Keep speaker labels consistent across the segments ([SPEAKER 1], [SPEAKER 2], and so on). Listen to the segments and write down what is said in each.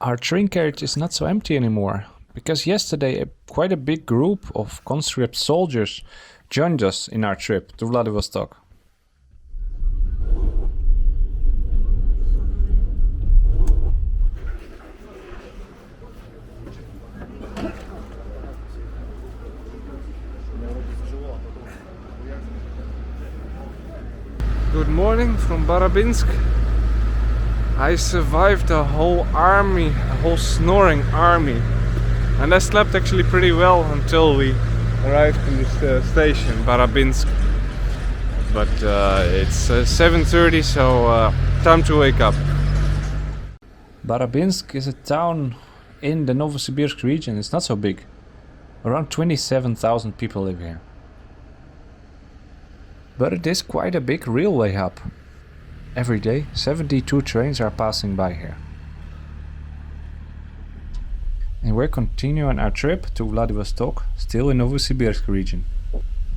[SPEAKER 1] Our train carriage is not so empty anymore, because yesterday quite a big group of conscript soldiers joined us in our trip to Vladivostok. Good morning from Barabinsk. I survived a whole army, a whole snoring army, and I slept actually pretty well until we arrived in this station, Barabinsk. But it's 7:30, so time to wake up. Barabinsk is a town in the Novosibirsk region. It's not so big. Around 27,000 people live here. But it is quite a big railway hub. Every day, 72 trains are passing by here. And we're continuing our trip to Vladivostok, still in Novosibirsk region.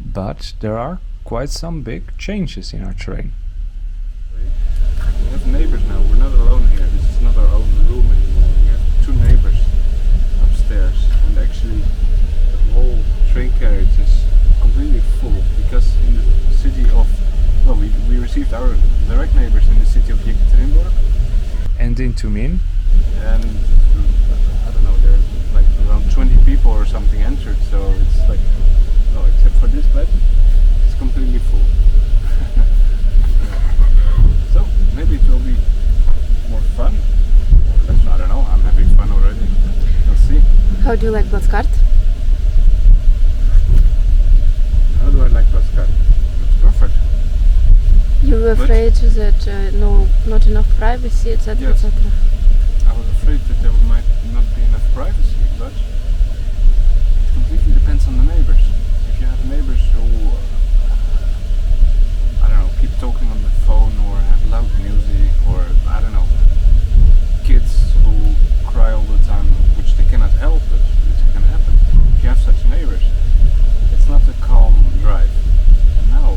[SPEAKER 1] But there are quite some big changes in our train.
[SPEAKER 2] We have neighbors now, we're not alone here. This is not our own room anymore. We have two neighbors upstairs. And actually, the whole train carriage is completely full because in the city of, well, we received our direct neighbors in the city of Yekaterinburg
[SPEAKER 1] And in Tumin.
[SPEAKER 2] And I don't know, there's like around 20 people or something entered, so it's like, no, except for this bed, it's completely full. So maybe it will be more fun. I don't know, I'm having fun already. We'll see.
[SPEAKER 3] How do you like Platzkart?
[SPEAKER 2] How do I like Platzkart? It's perfect.
[SPEAKER 3] You were afraid that not enough privacy, etc.
[SPEAKER 2] Yes.
[SPEAKER 3] etc.
[SPEAKER 2] I was afraid that there might not be enough privacy, but it completely depends on the neighbors. If you have neighbors who, I don't know, keep talking on the phone or have loud music or, I don't know, kids who cry all the time, which they cannot help, but it can happen. If you have such neighbors, it's not a calm drive. And now,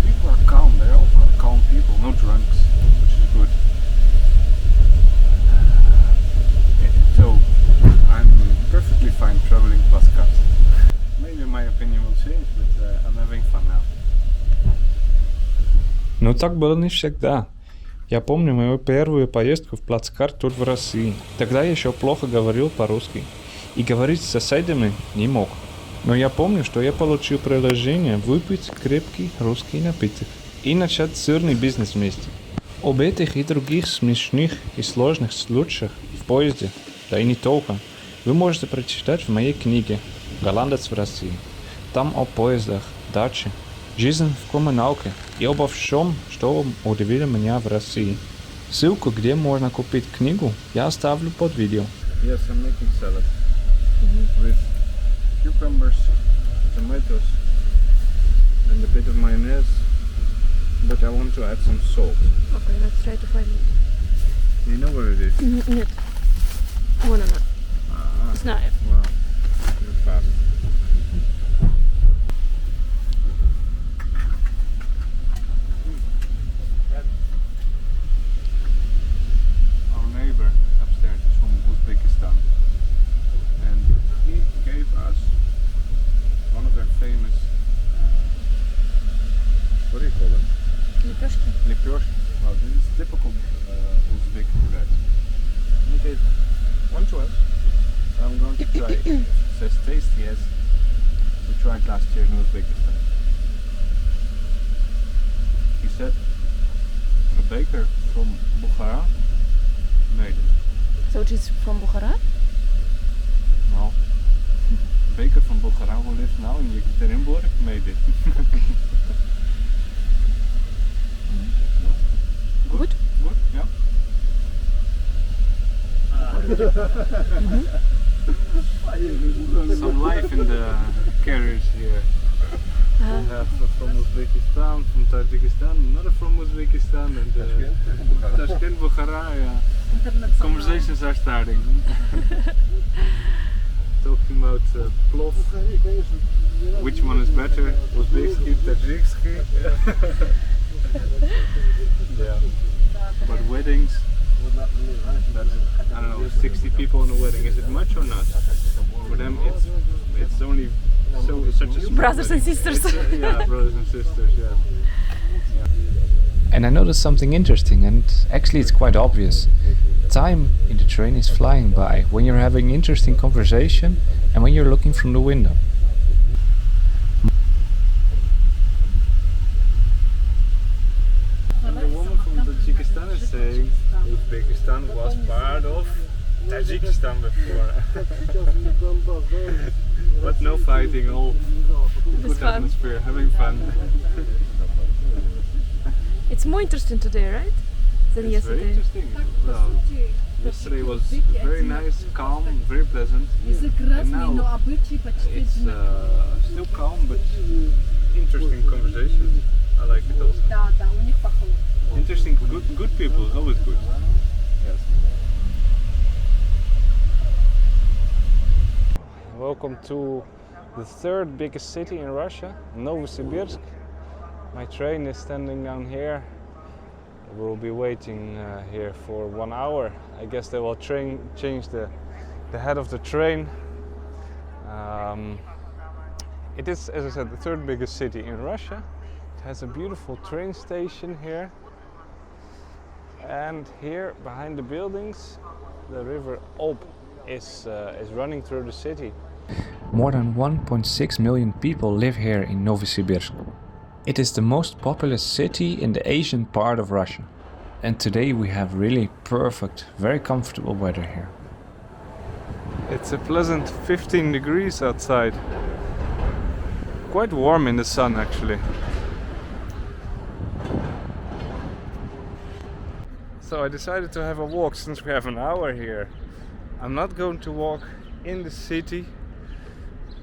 [SPEAKER 2] people are calm, they're all calm people, no drunks, which is good. So, I'm perfectly fine traveling Platzkart. Maybe my opinion will change, but I'm having fun now.
[SPEAKER 1] Но так было не всегда. Я помню мою первую поездку в Плацкарт тут в России. Тогда я еще плохо говорил по-русски. И говорить с соседями не мог. Но я помню, что я получил предложение выпить крепкий русский напиток и начать сырный бизнес вместе. Об этих и других смешных и сложных случаях в поезде, да и не только, вы можете прочитать в моей книге «Голландец в России». Там о поездах, даче, жизнь в коммуналке и обо всем, что удивило меня в России. Ссылку, где можно купить книгу, я оставлю под видео.
[SPEAKER 2] Yes, I'm making salad with cucumbers, tomatoes, and a bit of mayonnaise, but I want to add some salt.
[SPEAKER 3] Okay, let's try to find it.
[SPEAKER 2] You know where it is?
[SPEAKER 3] Нет. Вон она. Знаю.
[SPEAKER 2] Wow, you're fast. Our neighbor upstairs is from Uzbekistan, and he gave us one of their famous, what do you call them?
[SPEAKER 3] Лепешки.
[SPEAKER 2] Lepyoshki. Well, this is typical Uzbek bread. He gave one to us. I'm going to try it. It says tasty as we tried last year in Uzbekistan. He said a baker from Bukhara made it.
[SPEAKER 3] So it is from Bukhara?
[SPEAKER 2] Well, a baker from Bukhara who lives now in Yekaterinburg made it.
[SPEAKER 3] Good?
[SPEAKER 2] Good, yeah. Some life in the carriage here. We have from Uzbekistan, from Tajikistan, another from Uzbekistan, and Tashkent, Bukhara. Yeah. Conversations are starting. Talking about plov. Which one is better? Uzbekski, Tajikski? Yeah. But weddings, I don't know, 60 people in a wedding. Is it much or not? For them, it's only such a small
[SPEAKER 3] Brothers and
[SPEAKER 2] wedding.
[SPEAKER 3] sisters.
[SPEAKER 2] Yeah, brothers and sisters. Yeah.
[SPEAKER 1] And I noticed something interesting, and actually it's quite obvious. Time in the train is flying by when you're having interesting conversation and when you're looking from the window.
[SPEAKER 2] And the woman from Tajikistan is saying Uzbekistan was part of Tajikistan before. But no fighting, all good
[SPEAKER 3] fun.
[SPEAKER 2] atmosphere, having fun.
[SPEAKER 3] It's more interesting today, right? Than
[SPEAKER 2] It's very
[SPEAKER 3] yesterday.
[SPEAKER 2] interesting. Well, yesterday was very nice, calm, very pleasant. And now it's still calm, but interesting conversation. I like it also. Interesting, good people is always good. Yes. Welcome to the third biggest city in Russia, Novosibirsk. My train is standing down here. We'll be waiting here for 1 hour. I guess they will change the head of the train. It is, as I said, the third biggest city in Russia. It has a beautiful train station here. And here, behind the buildings, the river Ob is running through the city.
[SPEAKER 1] More than 1.6 million people live here in Novosibirsk. It is the most populous city in the Asian part of Russia. And today we have really perfect, very comfortable weather here.
[SPEAKER 2] It's a pleasant 15 degrees outside. Quite warm in the sun actually. So I decided to have a walk since we have an hour here. I'm not going to walk in the city.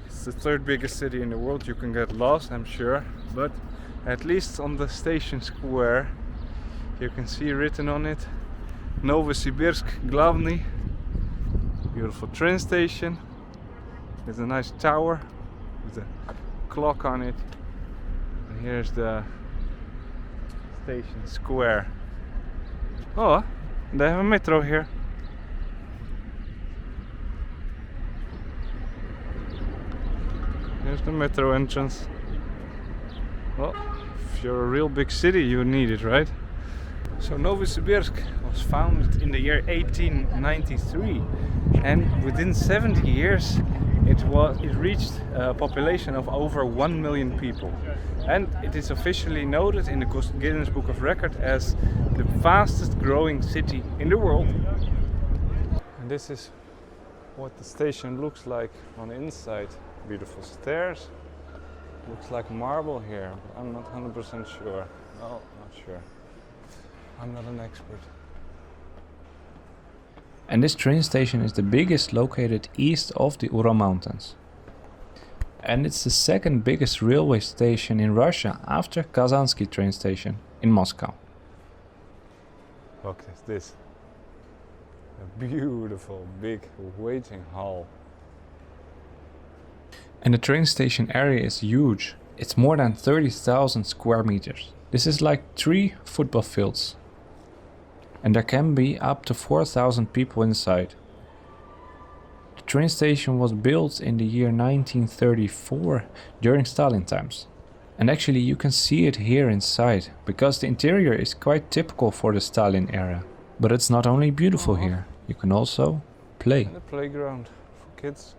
[SPEAKER 2] It's the third biggest city in the world. You can get lost, I'm sure. But at least on the station square, you can see written on it Novosibirsk Glavny. Beautiful train station. There's a nice tower with a clock on it. And here's the station square. Oh, they have a metro here. Here's the metro entrance. Well, if you're a real big city, you need it, right? So Novosibirsk was founded in the year 1893, and within 70 years it reached a population of over 1 million people. And it is officially noted in the Guinness Book of Records as the fastest growing city in the world. And this is what the station looks like on the inside. Beautiful stairs. Looks like marble here, but I'm not 100% sure. Well, not sure. I'm not an expert.
[SPEAKER 1] And this train station is the biggest located east of the Ural Mountains. And it's the second biggest railway station in Russia after Kazansky train station in Moscow.
[SPEAKER 2] Look at this. A beautiful big waiting hall.
[SPEAKER 1] And the train station area is huge. It's more than 30,000 square meters. This is like 3 football fields. And there can be up to 4,000 people inside. The train station was built in the year 1934 during Stalin times. And actually you can see it here inside, because the interior is quite typical for the Stalin era. But it's not only beautiful here, you can also play.
[SPEAKER 2] And a playground for kids.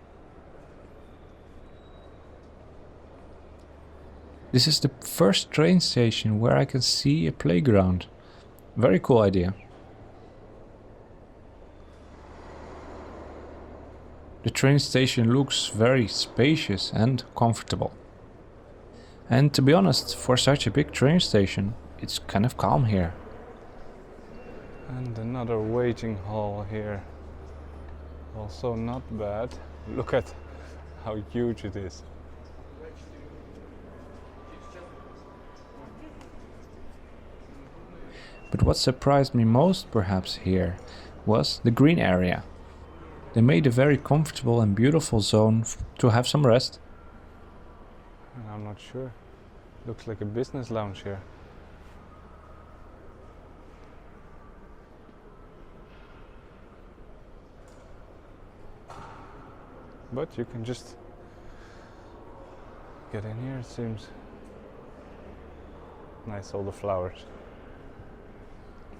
[SPEAKER 1] This is the first train station where I can see a playground. Very cool idea. The train station looks very spacious and comfortable. And to be honest, for such a big train station, it's kind of calm here.
[SPEAKER 2] And another waiting hall here. Also not bad. Look at how huge it is.
[SPEAKER 1] But what surprised me most perhaps here was the green area. They made a very comfortable and beautiful zone to have some rest.
[SPEAKER 2] I'm not sure. Looks like a business lounge here.
[SPEAKER 1] but you can just get in here. It seems nice, all the flowers,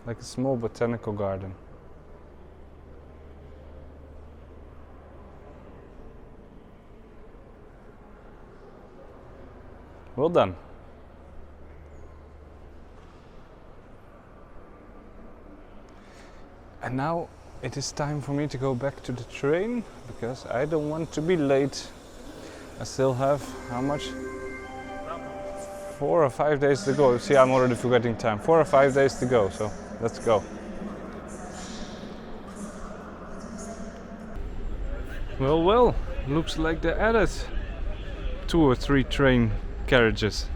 [SPEAKER 1] like a small botanical garden. Well done. And now it is time for me to go back to the train because I don't want to be late. I still have, how much? 4 or 5 days to go. See, I'm already forgetting time. 4 or 5 days to go, so let's go. Well, looks like they added 2 or 3 train carriages.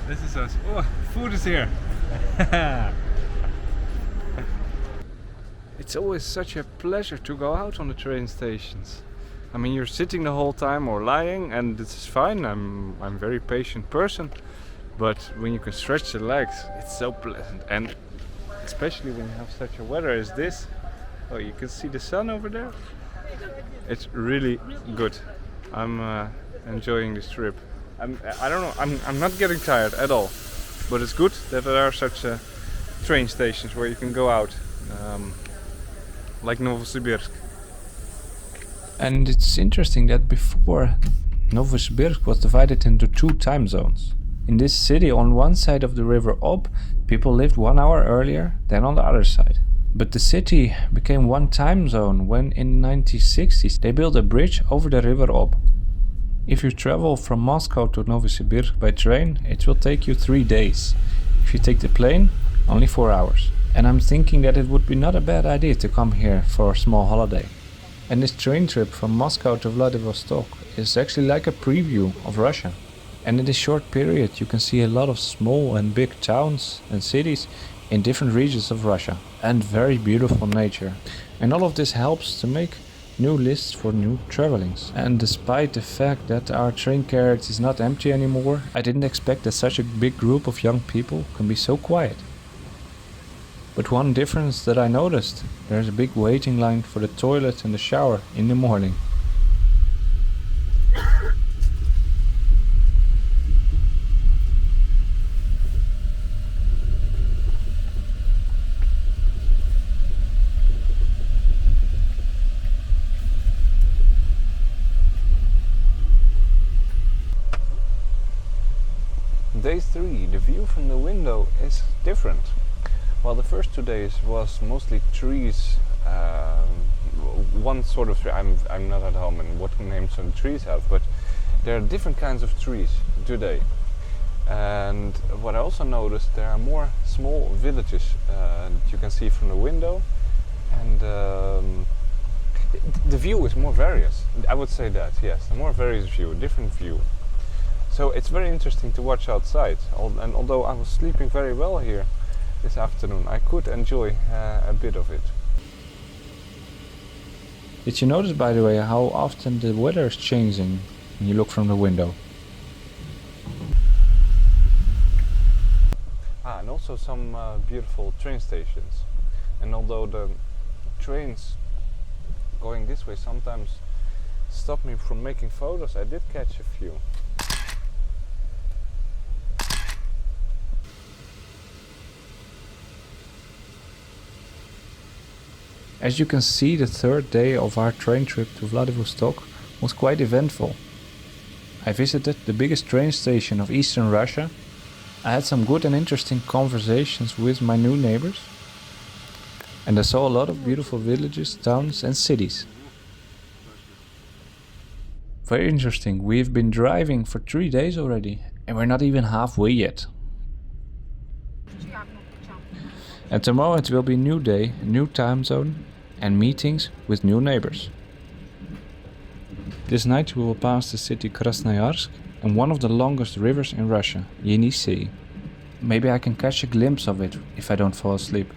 [SPEAKER 1] This is us. Oh, food is here. It's always such a pleasure to go out on the train stations. I mean, you're sitting the whole time or lying, and this is fine. I'm a very patient person, but when you can stretch the legs, it's so pleasant. And especially when you have such a weather as this. Oh, you can see the sun over there. It's really good. I'm enjoying this trip. I don't know, I'm not getting tired at all, but it's good that there are such train stations where you can go out, like Novosibirsk. And it's interesting that before, Novosibirsk was divided into 2 time zones. In this city, on one side of the river Ob, people lived 1 hour earlier than on the other side. But the city became one time zone when in the 1960s they built a bridge over the river Ob. If you travel from Moscow to Novosibirsk by train, it will take you 3 days. If you take the plane, only 4 hours. And I'm thinking that it would be not a bad idea to come here for a small holiday. And this train trip from Moscow to Vladivostok is actually like a preview of Russia. And in this short period you can see a lot of small and big towns and cities in different regions of Russia. And very beautiful nature. And all of this helps to make new lists for new travelings. And despite the fact that our train carriage is not empty anymore, I didn't expect that such a big group of young people can be so quiet. But one difference that I noticed, there's a big waiting line for the toilet and the shower in the morning. Day 3, the view from the window is different. Well, the first 2 days was mostly trees, one sort of tree. I'm not at home and what names some trees have, but there are different kinds of trees today. And what I also noticed, there are more small villages that you can see from the window, and the view is more various. I would say that, yes, a more various view, a different view. So it's very interesting to watch outside, and although I was sleeping very well here this afternoon, I could enjoy a bit of it. Did you notice, by the way, how often the weather is changing when you look from the window? And also some beautiful train stations. And although the trains going this way sometimes stop me from making photos, I did catch a few. As you can see, the third day of our train trip to Vladivostok was quite eventful. I visited the biggest train station of Eastern Russia. I had some good and interesting conversations with my new neighbors. And I saw a lot of beautiful villages, towns and cities. Very interesting, we've been driving for 3 days already and we're not even halfway yet. And tomorrow it will be a new day, a new time zone and meetings with new neighbors. This night we will pass the city Krasnoyarsk and one of the longest rivers in Russia, Yenisei. Maybe I can catch a glimpse of it if I don't fall asleep.